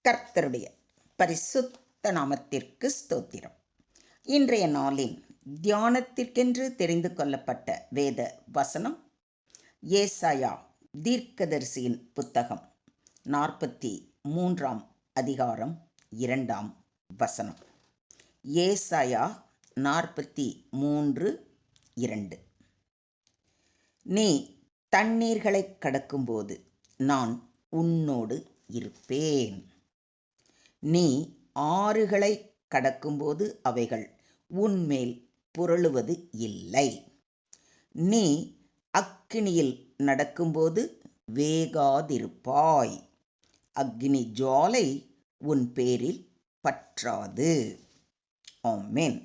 கர்த்தருடைய பரிசுத்த நாமத்திற்கு ஸ்தோத்திரம். இன்றைய நாளின் தியானத்திற்கென்று தெரிந்து கொள்ளப்பட்ட வேத வசனம் ஏசாயா தீர்க்கதரிசியின் புத்தகம் 43 அதிகாரம் 2 வசனம். ஏசாயா 43:2. நீ தண்ணீர்களை கடக்கும்போது நான் உன்னோடு இருப்பேன். நீ ஆறுகளை கடக்கும்போது அவைகள் உன்மேல் புரளுவது இல்லை. நீ அக்கினியில் நடக்கும்போது வேகாதிருப்பாய். அக்கினி ஜுவாலை உன் பேரில் பற்றாது. ஆமென்.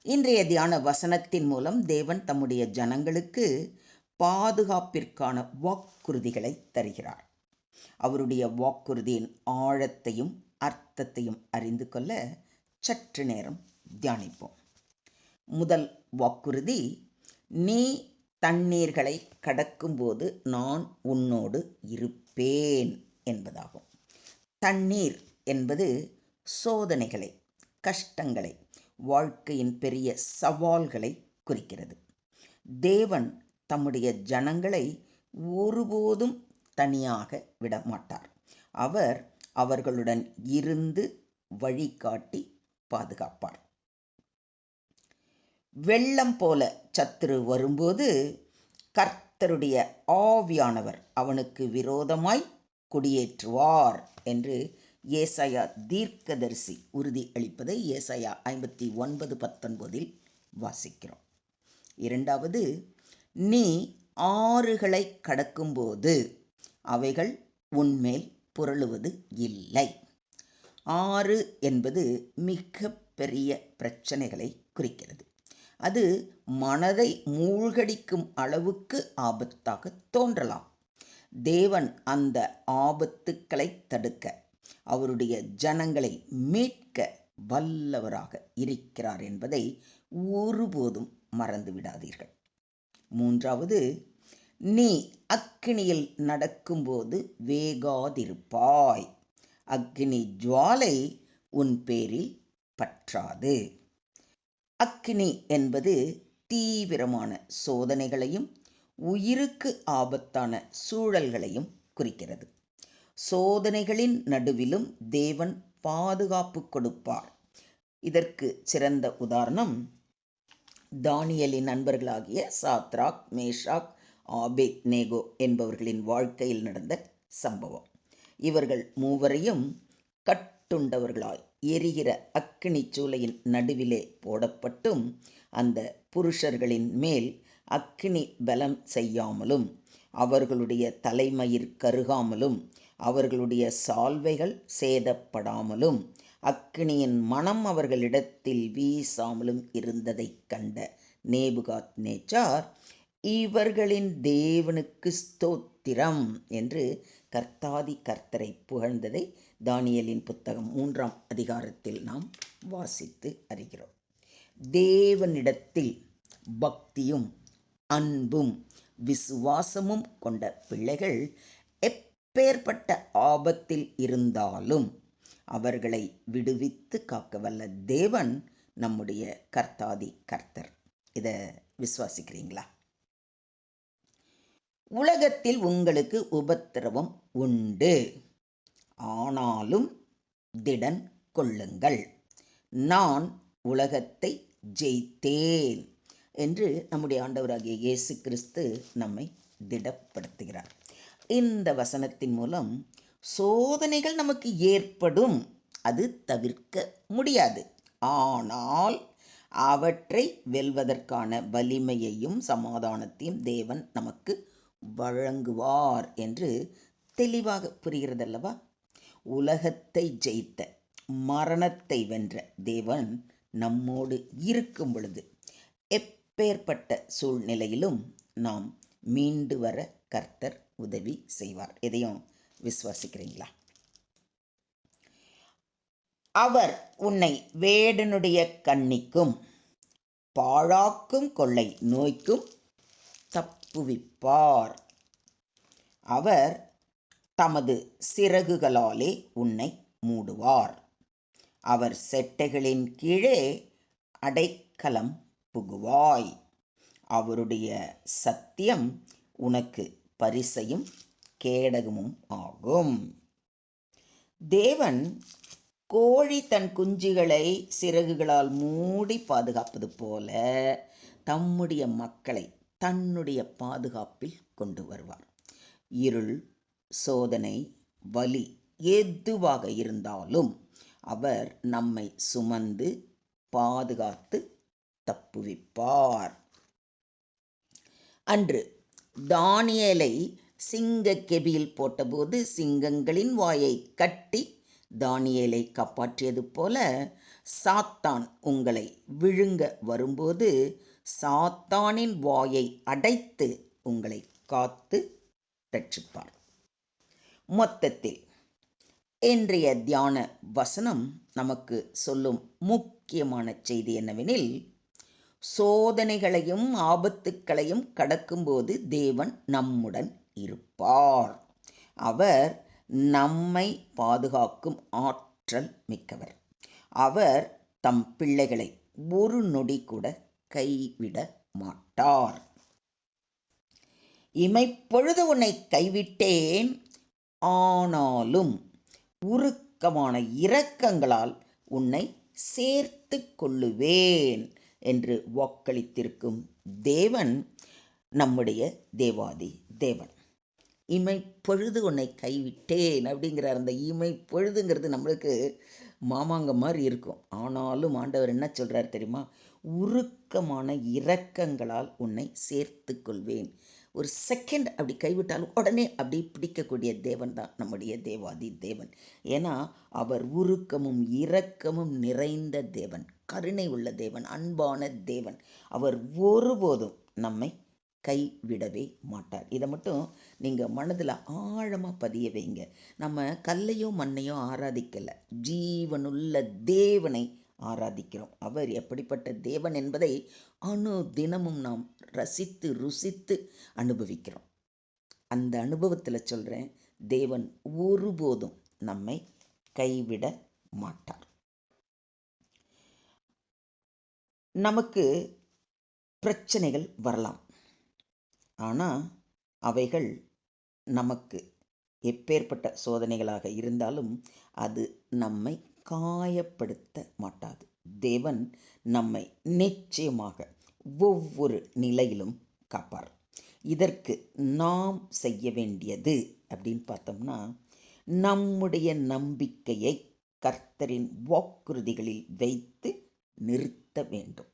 இன்றைய தியான வசனத்தின் மூலம் தேவன் தம்முடைய ஜனங்களுக்கு பாதுகாப்பிற்கான வாக்குறுதிகளை தருகிறார். அவருடைய வாக்குறுதியின் ஆழத்தையும் அர்த்தத்தையும் அறிந்து கொள்ள சற்று நேரம் தியானிப்போம். முதல் வாக்குறுதி, நீ தண்ணீர்களை கடக்கும்போது நான் உன்னோடு இருப்பேன் என்பதாகும். தண்ணீர் என்பது சோதனைகளை, கஷ்டங்களை, வாழ்க்கையின் பெரிய சவால்களை குறிக்கிறது. தேவன் தம்முடைய ஜனங்களை ஒருபோதும் தனியாக விடமாட்டார். அவர் அவர்களுடன் இருந்து வழிகாட்டி பாதுகாப்பார். வெள்ளம் போல சத்துரு வரும்போது கர்த்தருடைய ஆவியானவர் அவனுக்கு விரோதமாய் குடியேற்றுவார் என்று ஏசாயா தீர்க்கதரிசி உறுதி அளிப்பதை ஏசாயா 59:19 வாசிக்கிறோம். இரண்டாவது, நீ ஆறுகளை கடக்கும்போது அவைகள் உன்மேல் புரளுவது இல்லை. ஆறு என்பது மிக பெரிய பிரச்சனைகளை குறிக்கிறது. அது மனதை மூழ்கடிக்கும் அளவுக்கு ஆபத்தாக தோன்றலாம். தேவன் அந்த ஆபத்துக்களை தடுக்க, அவருடைய ஜனங்களை மீட்க வல்லவராக இருக்கிறார் என்பதை ஒருபோதும் மறந்து விடாதீர்கள். மூன்றாவது, நீ அக்கினியில் நடக்கும்போது வேகாதிருப்பாய். அக்கினி ஜுவாலை உன் பேரில் பற்றாது. அக்கினி என்பது தீவிரமான சோதனைகளையும் உயிருக்கு ஆபத்தான சூழல்களையும் குறிக்கிறது. சோதனைகளின் நடுவிலும் தேவன் பாதுகாப்பு கொடுப்பார். இதற்கு சிறந்த உதாரணம் தானியேலின் நண்பர்களாகிய சாத்ராக், மேஷாக், ஆபேத்நேகோ என்பவர்களின் வாழ்க்கையில் நடந்த சம்பவம். இவர்கள் மூவரையும் கட்டுண்டவர்களாய் எரிகிற அக்கினி சூளையின் நடுவிலே போடப்பட்டும் அந்த புருஷர்களின் மேல் அக்கினி பலம் செய்யாமலும், அவர்களுடைய தலைமயிர் கருகாமலும், அவர்களுடைய சால்வைகள் சேதப்படாமலும், அக்கினியின் மனம் அவர்களிடத்தில் வீசாமலும் இருந்ததைக் கண்ட நேபுகாத்நேச்சார், இவர்களின் தேவனுக்கு ஸ்தோத்திரம் என்று கர்த்தாதி கர்த்தரை புகழ்ந்ததை தானியேலின் புத்தகம் 3 அதிகாரத்தில் நாம் வாசித்து அறிகிறோம். தேவனிடத்தில் பக்தியும் அன்பும் விசுவாசமும் கொண்ட பிள்ளைகள் எப்பேற்பட்ட ஆபத்தில் இருந்தாலும் அவர்களை விடுவித்து காக்க வல்ல தேவன் நம்முடைய கர்த்தாதி கர்த்தர். இதை விசுவாசிக்கிறீங்களா? உலகத்தில் உங்களுக்கு உபத்திரவம் உண்டு, ஆனாலும் திடன் கொள்ளுங்கள், நான் உலகத்தை ஜெயித்தேன் என்று நம்முடைய ஆண்டவராகிய இயேசு கிறிஸ்து நம்மை திடப்படுத்துகிறார். இந்த வசனத்தின் மூலம் சோதனைகள் நமக்கு ஏற்படும், அது தவிர்க்க முடியாது. ஆனால் அவற்றை வெல்வதற்கான வலிமையையும் சமாதானத்தையும் தேவன் நமக்கு வழங்குவார் என்று தெளிவாக புரிகிறதல்லவா? உலகத்தை ஜெயித்த, மரணத்தை வென்ற தேவன் நம்மோடு இருக்கும் பொழுது எப்பேற்பட்ட சூழ்நிலையிலும் நாம் மீண்டு வர கர்த்தர் உதவி செய்வார். எதையும் விசுவாசிக்கிறீங்களா? அவர் உன்னை வேடனுடைய கண்ணிக்கும் பாழாக்கும் கொள்ளை நோய்க்கும் தப்புவிப்பார். அவர் தமது சிறகுகளாலே உன்னை மூடுவார். அவர் செட்டைகளின் கீழே அடைக்கலம் புகுவாய். அவருடைய சத்தியம் உனக்கு பரிசையும் கேடகமும் ஆகும். தேவன் கோழி தன் குஞ்சுகளை சிறகுகளால் மூடி பாதுகாப்பது போல தம்முடைய மக்களை தன்னுடைய பாதுகாப்பில் கொண்டு வருவார். இருள், சோதனை, வலி எதுவாக இருந்தாலும் அவர் நம்மை சுமந்து பாதுகாத்து தப்புவிப்பார். அன்று தானியேலை சிங்க கெபியில் போட்டபோது சிங்கங்களின் வாயை கட்டி தானியேலை காப்பாற்றியது போல சாத்தான் உங்களை விழுங்க வரும்போது சாத்தானின் வாயை அடைத்து உங்களை காத்து ரட்சிப்பார். மொத்தத்தில் இன்றைய தியான வசனம் நமக்கு சொல்லும் முக்கியமான செய்தி என்னவெனில், சோதனைகளையும் ஆபத்துக்களையும் கடக்கும்போது தேவன் நம்முடன் இருப்பார். அவர் நம்மை பாதுகாக்கும் ஆற்றல் மிக்கவர். அவர் தம் பிள்ளைகளை ஒரு நொடி கூட கைவிட மாட்டார். இமைப்பொழுது உன்னை கைவிட்டேன், ஆனாலும் உருக்கமான இரக்கங்களால் உன்னை சேர்த்து கொள்ளுவேன் என்று வாக்களித்திருக்கும் தேவன் நம்முடைய தேவாதி தேவன். இமைப்பொழுது உன்னை கைவிட்டேன் அப்படிங்கிற அந்த இமைப்பொழுதுங்கிறது நம்மளுக்கு மாமாங்க மாதிரி இருக்கும். ஆனாலும் ஆண்டவர் என்ன சொல்கிறார் தெரியுமா? உருக்கமான இரக்கங்களால் உன்னை சேர்த்து கொள்வேன். ஒரு செகண்ட் அப்படி கைவிட்டாலும் உடனே அப்படி பிடிக்கக்கூடிய தேவன் தான் நம்முடைய தேவாதி தேவன். ஏன்னா அவர் உருக்கமும் இரக்கமும் நிறைந்த தேவன், கருணை உள்ள தேவன், அன்பான தேவன். அவர் ஒருபோதும் நம்மை கைவிடவே மாட்டார். இதை மட்டும் நீங்கள் மனதில் ஆழமாக பதிய வைங்க. நம்ம கல்லையும் மண்ணையும் ஆராதிக்கலை, ஜீவனுள்ள தேவனை ஆராதிக்கிறோம். அவர் எப்படிப்பட்ட தேவன் என்பதை அணு தினமும் நாம் ரசித்து ருசித்து அனுபவிக்கிறோம். அந்த அனுபவத்தில் சொல்கிறேன், தேவன் ஒருபோதும் நம்மை கைவிட மாட்டார். நமக்கு பிரச்சனைகள் வரலாம், ஆனால் அவைகள் நமக்கு எப்பேற்பட்ட சோதனைகளாக இருந்தாலும் அது நம்மை காயப்படுத்த மாட்டாது. தேவன் நம்மை நிச்சயமாக ஒவ்வொரு நிலையிலும் காப்பார். இதற்கு நாம் செய்ய வேண்டியது அப்படின்னு பார்த்தோம்னா, நம்முடைய நம்பிக்கையை கர்த்தரின் வாக்குறுதிகளில் வைத்து நிறுத்த வேண்டும்.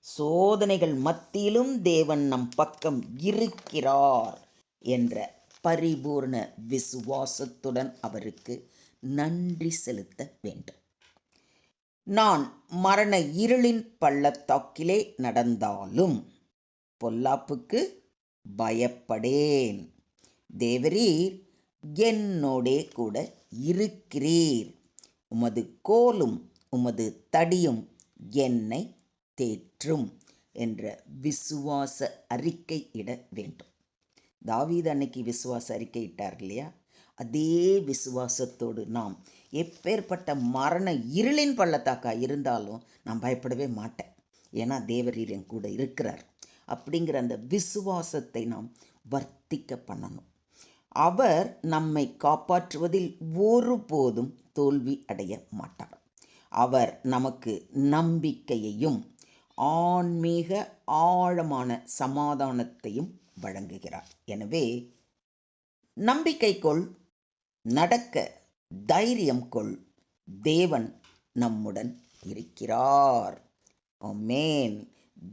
சோதனைகள் மத்தியிலும் தேவன் நம் பக்கம் இருக்கிறார் என்ற பரிபூர்ண விசுவாசத்துடன் அவருக்கு நன்றி செலுத்த வேண்டும். நான் மரண இருளின் பள்ளத்தாக்கிலே நடந்தாலும் பொல்லாப்புக்கு பயப்படேன். தேவரீர் என்னோடே கூட இருக்கிறீர். உமது கோலும் உமது தடியும் என்னை தேற்றும் என்ற விசுவாச அறிக்கை இட வேண்டும். தாவீது அன்னைக்கு விசுவாச அறிக்கை இட்டார் இல்லையா? அதே விசுவாசத்தோடு நாம் எப்பேற்பட்ட மரண இருளின் பள்ளத்தாக்கா இருந்தாலும் நான் பயப்படவே மாட்டேன், ஏன்னா தேவரீர் என் கூட இருக்கிறார் அப்படிங்கிற அந்த விசுவாசத்தை நாம் வர்த்திக்க பண்ணணும். அவர் நம்மை காப்பாற்றுவதில் ஒருபோதும் தோல்வி அடைய மாட்டார். அவர் நமக்கு நம்பிக்கையையும் ஆன்மீக ஆழமான சமாதானத்தையும் வழங்குகிறார். எனவே நம்பிக்கை கொள், நடக்க தைரியம் கொள், தேவன் நம்முடன் இருக்கிறார். ஆமென்.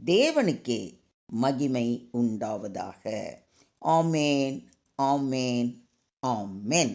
தேவனுக்கே மகிமை உண்டாவதாக. ஆமென், ஆமென், ஆமென்.